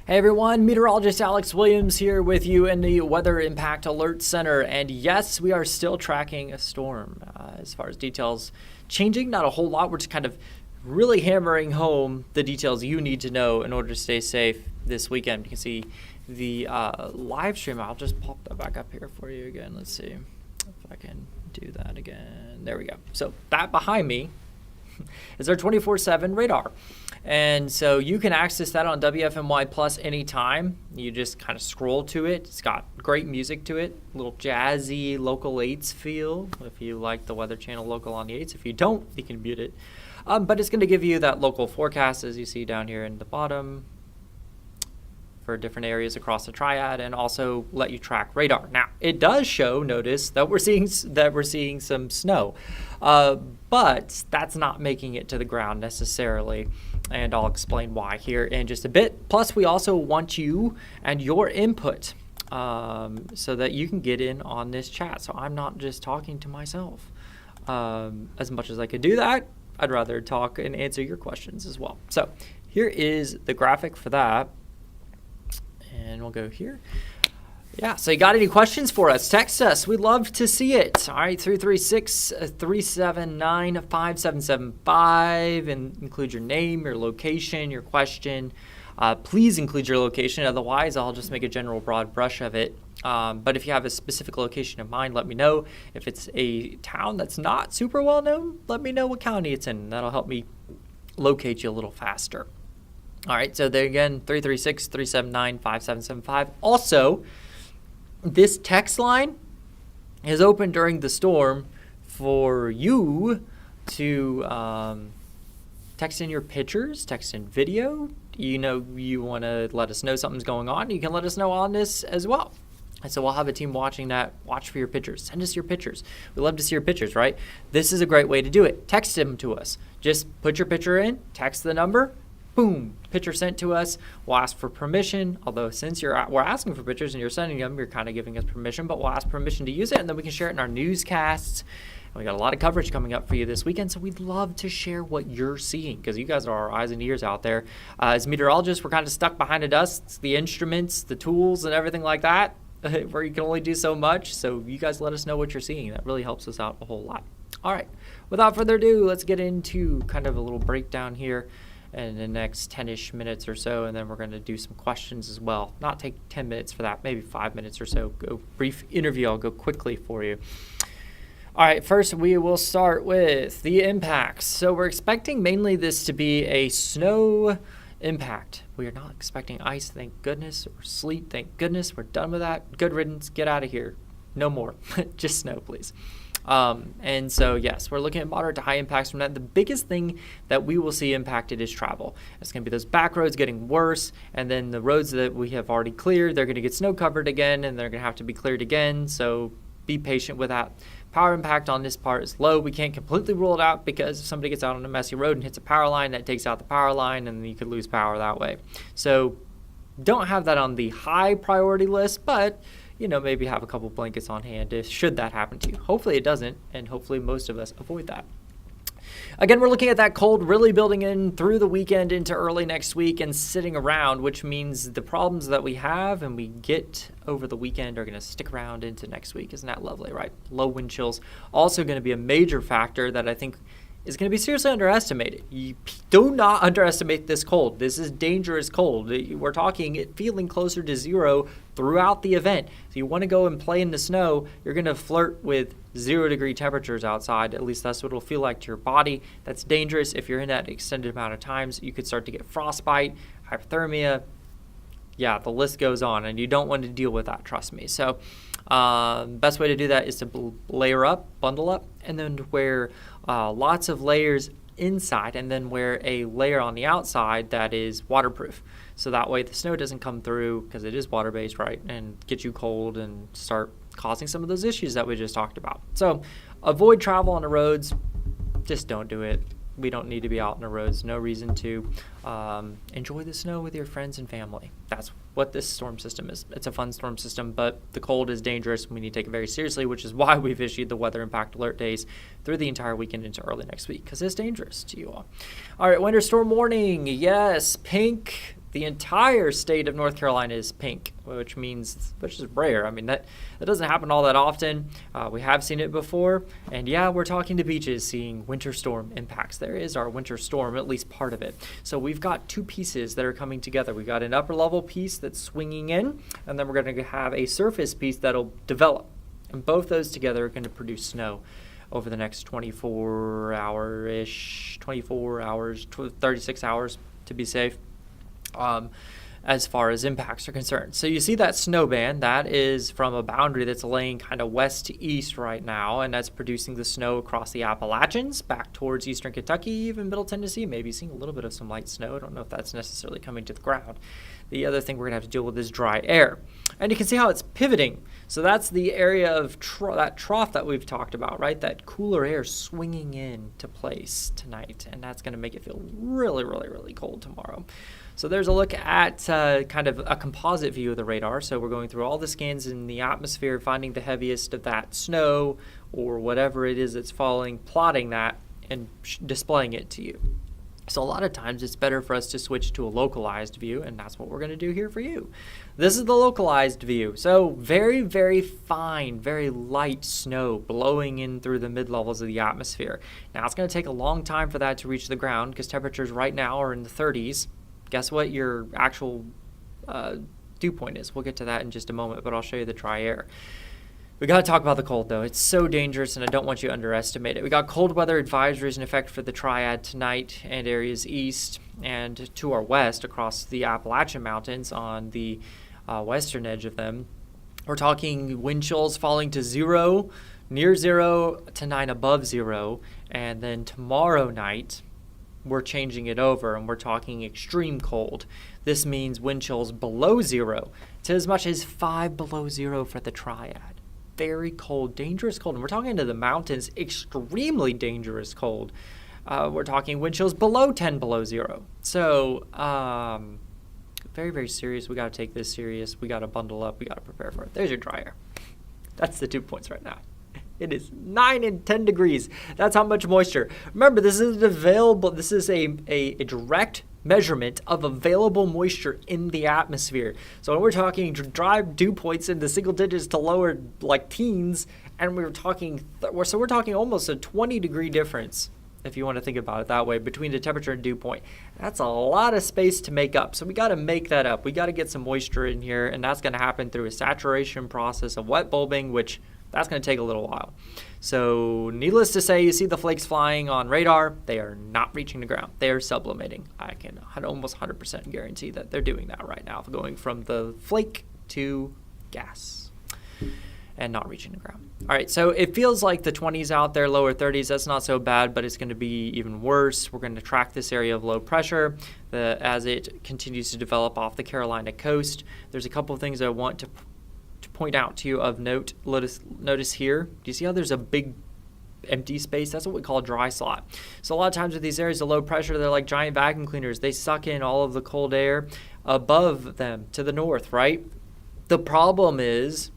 Hey everyone, meteorologist Alex Williams here with you in the Weather Impact Alert Center. And yes, we are still tracking a storm. As far as details changing, not a whole lot. We're just kind of really hammering home the details you need to know in order to stay safe this weekend. You can see the live stream. I'll just pop that back up here for you again. Let's see if I can do that again. There we go. So that behind me is our 24/7 radar. And so you can access that on WFMY Plus anytime. You just kind of scroll to it. It's got great music to it, a little jazzy local 8s feel if you like the Weather Channel local on the 8s. If you don't, you can mute it. But it's going to give you that local forecast as you see down here in the bottom for different areas across the triad, and also let you track radar. Now, it does show, notice, that we're seeing some snow, but that's not making it to the ground necessarily, and I'll explain why here in just a bit. Plus, we also want you and your input so that you can get in on this chat, so I'm not just talking to myself. As much as I could do that, I'd rather talk and answer your questions as well. So here is the graphic for that. And we'll go here. Yeah, so you got any questions for us? Text us. We'd love to see it. All right, 336-379-5775. And include your name, your location, your question. Please include your location. Otherwise, I'll just make a general broad brush of it. But if you have a specific location in mind, let me know. If it's a town that's not super well known, let me know what county it's in. That'll help me locate you a little faster. All right, so there again, 336-379-5775. Also, this text line is open during the storm for you to text in your pictures, text in video. You want to let us know something's going on, you can let us know on this as well. And so we'll have a team watching that. Watch for your pictures. Send us your pictures. We love to see your pictures, right? This is a great way to do it. Text them to us. Just put your picture in, text the number, boom, picture sent to us. We'll ask for permission, although since we're asking for pictures and you're sending them, you're kind of giving us permission, but we'll ask permission to use it, and then we can share it in our newscasts. And we got a lot of coverage coming up for you this weekend, so we'd love to share what you're seeing, because you guys are our eyes and ears out there. As meteorologists, we're kind of stuck behind the dust, the instruments, the tools, and everything like that, where you can only do so much. So you guys let us know what you're seeing. That really helps us out a whole lot. All right, without further ado, let's get into kind of a little breakdown here in the next 10-ish minutes or so, and then we're going to do some questions as well. Not take 10 minutes for that, maybe 5 minutes or so. Go brief interview. I'll go quickly for you. All right, first we will start with the impacts. So we're expecting mainly this to be a snow impact. We are not expecting ice, thank goodness, or sleet, thank goodness. We're done with that. Good riddance. Get out of here. No more. Just snow, please. And so, yes, we're looking at moderate to high impacts from that. The biggest thing that we will see impacted is travel. It's going to be those back roads getting worse, and then the roads that we have already cleared, they're going to get snow covered again, and they're going to have to be cleared again. So be patient with that. Power impact on this part is low. We can't completely rule it out, because if somebody gets out on a messy road and hits a power line, that takes out the power line, and you could lose power that way. So don't have that on the high priority list, but maybe have a couple blankets on hand should that happen to you. Hopefully it doesn't, and hopefully most of us avoid that. Again, we're looking at that cold really building in through the weekend into early next week and sitting around, which means the problems that we have and we get over the weekend are going to stick around into next week. Isn't that lovely, right? Low wind chills also going to be a major factor that I think is going to be seriously underestimated. You do not underestimate this cold. This is dangerous cold. We're talking it feeling closer to zero throughout the event. So you want to go and play in the snow, you're going to flirt with 0-degree temperatures outside. At least that's what it'll feel like to your body. That's dangerous. If you're in that extended amount of times, you could start to get frostbite, hypothermia. Yeah, the list goes on, and you don't want to deal with that, trust me. So best way to do that is to layer up, bundle up, and then wear lots of layers inside, and then wear a layer on the outside that is waterproof. So that way the snow doesn't come through, because it is water-based, right, and get you cold and start causing some of those issues that we just talked about. So avoid travel on the roads. Just don't do it. We don't need to be out on the roads. No reason to. Enjoy the snow with your friends and family. That's what this storm system is. It's a fun storm system, but the cold is dangerous. We need to take it very seriously, which is why we've issued the weather impact alert days through the entire weekend into early next week, because it's dangerous to you all. All right, winter storm warning. Yes, pink The entire state of North Carolina is pink, which is rare. I mean, that doesn't happen all that often. We have seen it before. And yeah, we're talking to beaches, seeing winter storm impacts. There is our winter storm, at least part of it. So we've got two pieces that are coming together. We've got an upper level piece that's swinging in, and then we're going to have a surface piece that'll develop. And both those together are going to produce snow over the next 24 hours, 36 hours to be safe. As far as impacts are concerned. So you see that snow band, that is from a boundary that's laying kind of west to east right now, and that's producing the snow across the Appalachians, back towards eastern Kentucky, even middle Tennessee, maybe seeing a little bit of some light snow. I don't know if that's necessarily coming to the ground. The other thing we're going to have to deal with is dry air. And you can see how it's pivoting. So that's the area of that trough that we've talked about, right? That cooler air swinging into place tonight, and that's going to make it feel really, really, really cold tomorrow. So there's a look at kind of a composite view of the radar. So we're going through all the scans in the atmosphere, finding the heaviest of that snow or whatever it is that's falling, plotting that, and displaying it to you. So a lot of times it's better for us to switch to a localized view, and that's what we're going to do here for you. This is the localized view. So very, very fine, very light snow blowing in through the mid-levels of the atmosphere. Now it's going to take a long time for that to reach the ground because temperatures right now are in the 30s. Guess what your actual dew point is? We'll get to that in just a moment, but I'll show you the dry air. We got to talk about the cold, though. It's so dangerous, and I don't want you to underestimate it. We got cold weather advisories in effect for the Triad tonight and areas east and to our west across the Appalachian Mountains on the western edge of them. We're talking wind chills falling to 0, near 0 to 9 above 0, and then tomorrow night, we're changing it over and we're talking extreme cold. This means wind chills below 0 to as much as 5 below 0 for the Triad. Very cold, dangerous cold. And we're talking into the mountains, extremely dangerous cold. We're talking wind chills below 10 below 0. So very, very serious. We got to take this serious. We got to bundle up. We got to prepare for it. There's your dry air. That's the 2 points right now. It is 9 and 10 degrees. That's how much moisture. Remember, this is a direct measurement of available moisture in the atmosphere. So when we're talking dry dew points in the single digits to lower like teens, and we're talking almost a 20-degree difference, if you want to think about it that way, between the temperature and dew point. That's a lot of space to make up. So we got to make that up. We got to get some moisture in here, and that's going to happen through a saturation process of wet bulbing, which that's going to take a little while. So needless to say, you see the flakes flying on radar. They are not reaching the ground. They are sublimating. I can almost 100% guarantee that they're doing that right now, going from the flake to gas and not reaching the ground. All right, so it feels like the 20s out there, lower 30s. That's not so bad, but it's going to be even worse. We're going to track this area of low pressure as it continues to develop off the Carolina coast. There's a couple of things I want to point out to you of note. Notice here, do you see how there's a big empty space? That's what we call a dry slot. So a lot of times with these areas of low pressure, they're like giant vacuum cleaners. They suck in all of the cold air above them to the north, right? The problem is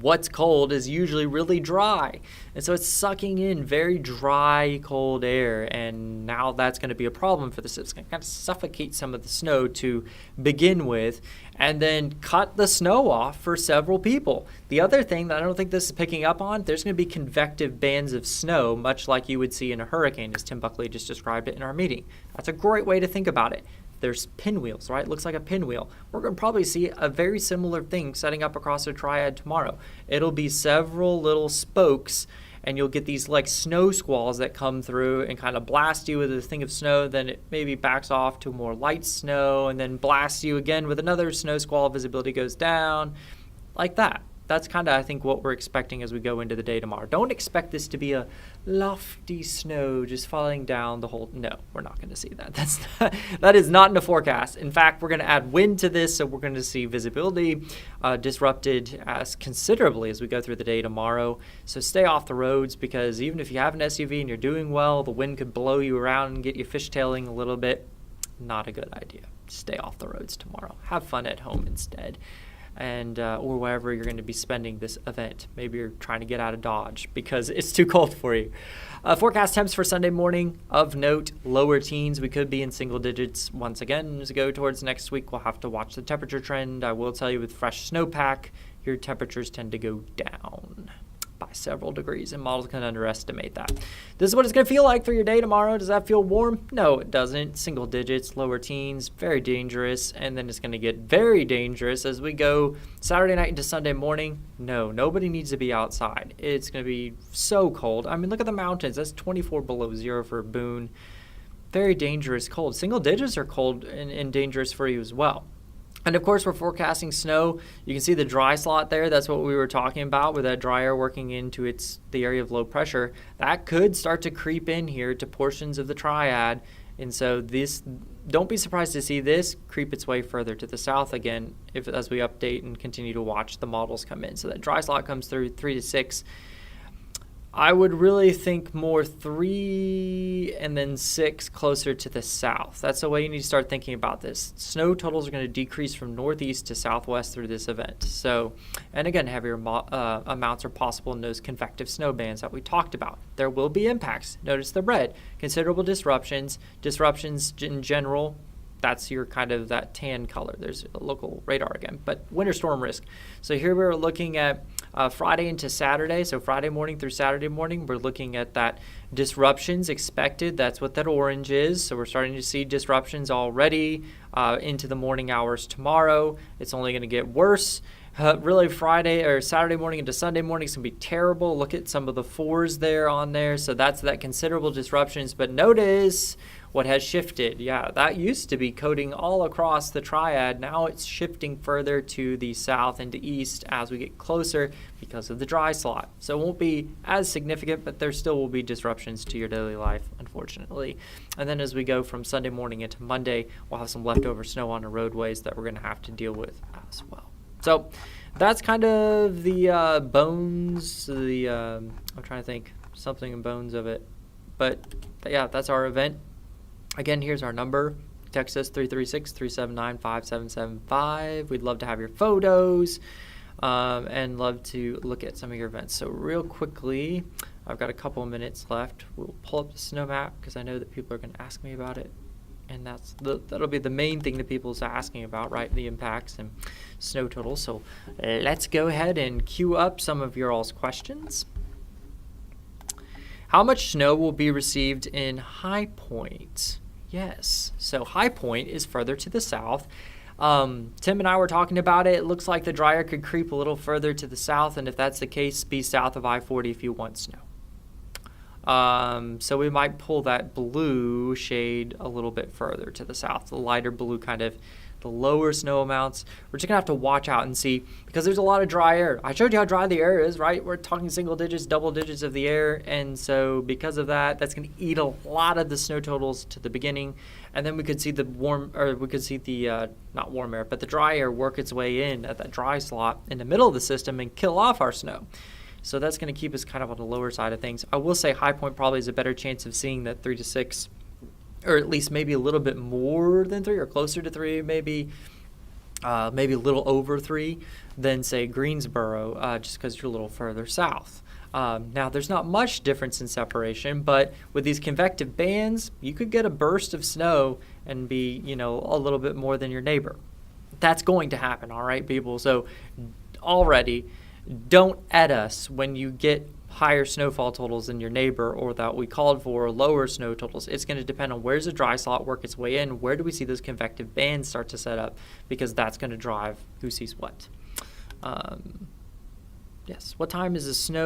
what's cold is usually really dry. And so it's sucking in very dry, cold air. And now that's going to be a problem for the system. It's going to kind of suffocate some of the snow to begin with and then cut the snow off for several people. The other thing that I don't think this is picking up on, there's going to be convective bands of snow, much like you would see in a hurricane, as Tim Buckley just described it in our meeting. That's a great way to think about it. There's pinwheels, right? It looks like a pinwheel. We're going to probably see a very similar thing setting up across the Triad tomorrow. It'll be several little spokes, and you'll get these like snow squalls that come through and kind of blast you with a thing of snow. Then it maybe backs off to more light snow and then blasts you again with another snow squall. Visibility goes down like that. That's kind of, I think, what we're expecting as we go into the day tomorrow. Don't expect this to be a lofty snow just falling down the whole. No, we're not going to see that. That is not in the forecast. In fact, we're going to add wind to this, so we're going to see visibility disrupted as considerably as we go through the day tomorrow. So stay off the roads, because even if you have an SUV and you're doing well, the wind could blow you around and get you fishtailing a little bit. Not a good idea. Stay off the roads tomorrow. Have fun at home instead. and or wherever you're going to be spending this event. Maybe you're trying to get out of Dodge because it's too cold for you. Forecast temps for Sunday morning, of note, lower teens. We could be in single digits once again. As we go towards next week, we'll have to watch the temperature trend. I will tell you, with fresh snowpack, your temperatures tend to go down by several degrees, and models can underestimate that. This is what it's going to feel like for your day tomorrow. Does that feel warm? No, it doesn't. Single digits, lower teens, very dangerous, and then it's going to get very dangerous as we go Saturday night into Sunday morning. No, nobody needs to be outside. It's going to be so cold. I mean, look at the mountains. That's 24 below zero for Boone. Very dangerous cold. Single digits are cold and dangerous for you as well. And of course, we're forecasting snow. You can see the dry slot there. That's what we were talking about, with that dry air working into the area of low pressure. That could start to creep in here to portions of the triad. And so don't be surprised to see this creep its way further to the south again as we update and continue to watch the models come in. So that dry slot comes through 3 to 6. I would really think more 3 and then 6 closer to the south. That's the way you need to start thinking about this. Snow totals are going to decrease from northeast to southwest through this event. So, and again, heavier amounts are possible in those convective snow bands that we talked about. There will be impacts. Notice the red. Considerable disruptions. Disruptions in general, that's your kind of that tan color. There's a local radar again, but winter storm risk. So here we're looking at Friday into Saturday. So Friday morning through Saturday morning, we're looking at that disruptions expected. That's what that orange is. So we're starting to see disruptions already into the morning hours tomorrow. It's only going to get worse. Really, Friday or Saturday morning into Sunday morning is going to be terrible. Look at some of the 4s there on there. So that's that considerable disruptions. But notice what has shifted. Yeah, that used to be coating all across the triad. Now it's shifting further to the south and to east as we get closer because of the dry slot. So it won't be as significant, but there still will be disruptions to your daily life, unfortunately. And then as we go from Sunday morning into Monday, we'll have some leftover snow on the roadways that we're going to have to deal with as well. So that's kind of the bones, I'm trying to think, something in bones of it. But yeah, that's our event. Again, here's our number. Text us 336-379-5775. We'd love to have your photos and love to look at some of your events. So real quickly, I've got a couple of minutes left. We'll pull up the snow map because I know that people are going to ask me about it. And that'll be the main thing that people's asking about, right? The impacts and snow totals. So let's go ahead and queue up some of your all's questions. How much snow will be received in High Point? Yes. So High Point is further to the south. Tim and I were talking about it. It looks like the dry air could creep a little further to the south, and if that's the case, be south of I-40 if you want snow. So we might pull that blue shade a little bit further to the south, the lighter blue kind of, the lower snow amounts. We're just going to have to watch out and see because there's a lot of dry air. I showed you how dry the air is, right? We're talking single digits, double digits of the air. And so because of that, that's going to eat a lot of the snow totals to the beginning. And then we could see the not warm air, but the dry air work its way in at that dry slot in the middle of the system and kill off our snow. So that's going to keep us kind of on the lower side of things. I will say High Point probably has a better chance of seeing that 3 to 6, or at least maybe a little bit more than 3 or closer to 3, maybe a little over 3 than, say, Greensboro, just because you're a little further south. Now, there's not much difference in separation, but with these convective bands, you could get a burst of snow and be, a little bit more than your neighbor. That's going to happen, all right, people? So already, don't at us when you get higher snowfall totals than your neighbor or that we called for lower snow totals. It's going to depend on where's the dry slot work its way in, where do we see those convective bands start to set up, because that's going to drive who sees what. Yes, what time is the snow